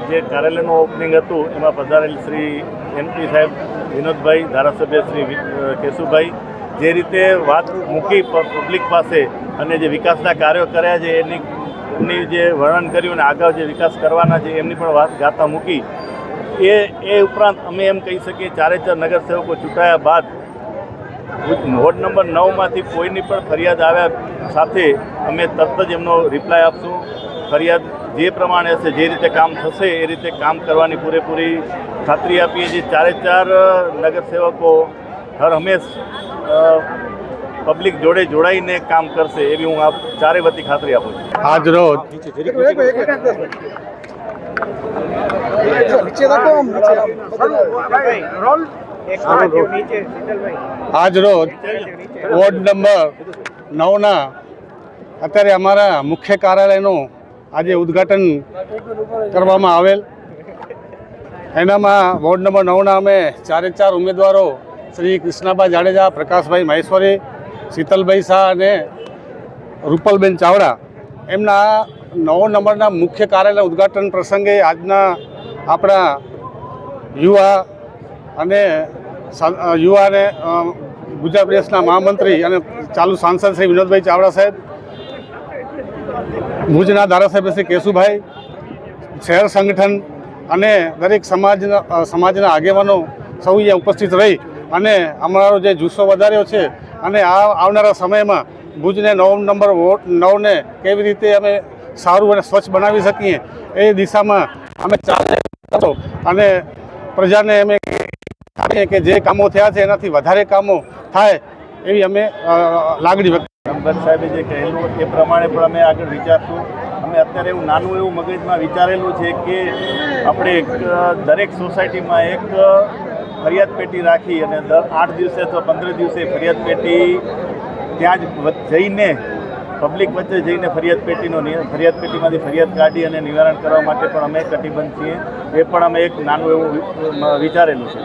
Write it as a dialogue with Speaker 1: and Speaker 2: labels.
Speaker 1: જે કાર્યાલયનું ઓપનિંગ હતું એમાં પધારેલ શ્રી એમપી સાહેબ વિનોદભાઈ, ધારાસભ્ય શ્રી કેશુભાઈ જે રીતે વાત મૂકી પબ્લિક પાસે અને જે વિકાસના કાર્યો કર્યા છે એની જે વર્ણન કર્યું અને આગળ જે વિકાસ કરવાના છે એમની પણ વાત ગાતા મૂકી એ ઉપરાંત અમે એમ કહી શકીએ 4 નગરસેવકો ચૂંટાયા બાદ વોર્ડ નંબર 9માંથી કોઈની પણ ફરિયાદ આવ્યા સાથે અમે તરત જ એમનો રિપ્લાય આપશું. ફરિયાદ જે પ્રમાણે હશે, જે રીતે કામ થશે એ રીતે કામ કરવાની પૂરેપૂરી ખાતરી આપીએ છીએ. 4 નગરસેવકો હર હંમેશ પબ્લિક જોડે જોડાઈને કામ કરશે એવી હું આપ ચારે વતી ખાતરી આપું છું.
Speaker 2: આજ રોજ વોર્ડ નંબર 9ના અત્યારે અમારા મુખ્ય કાર્યાલયનું આજે ઉદ્ઘાટન કરવામાં આવેલ. એનામાં વોર્ડ નંબર 9ના અમે 4 ઉમેદવારો શ્રી કૃષ્ણાબા જાડેજા, પ્રકાશભાઈ મહેશ્વરી, શીતલભાઈ શાહ અને રૂપલબેન ચાવડા એમના 9 નંબરના મુખ્ય કાર્યાલય ઉદ્ઘાટન પ્રસંગે આજના આપણા યુવા અને ગુજરાત પ્રદેશના મહામંત્રી અને ચાલુ સાંસદ શ્રી વિનોદભાઈ ચાવડા સાહેબ, ભુજના ધારાસભ્ય શ્રી કેશુભાઈ, શહેર સંગઠન અને દરેક સમાજના આગેવાનો સૌ અહીંયા ઉપસ્થિત રહી અને અમારો જે જુસ્સો વધાર્યો છે અને આવનારા સમયમાં ભુજને 9 નંબર વોર્ડ 9ને કેવી રીતે અમે સારું અને સ્વચ્છ બનાવી શકીએ એ દિશામાં અમે ચાલે અને પ્રજાને અમે કે જે કામો થયા છે એનાથી વધારે કામો થાય એવી અમે લાગણી વ્યક્ત.
Speaker 1: અંબર સાહેબે જે કહેલું એ પ્રમાણે પણ અમે આગળ વિચારશું. અમે અત્યારે એવું નાનું એવું મગજમાં વિચારેલું છે કે આપણે દરેક સોસાયટીમાં એક ફરિયાદ પેટી રાખી અને દર 8 દિવસે અથવા 15 દિવસે ફરિયાદ પેટી ત્યાં જ જઈને પબ્લિક વચ્ચે જઈને ફરિયાદ પેટીમાંથી ફરિયાદ કાઢી અને નિવારણ કરવા માટે પણ અમે કટિબદ્ધ છીએ. એ પણ અમે એક નાનું એવું વિચારેલું છે.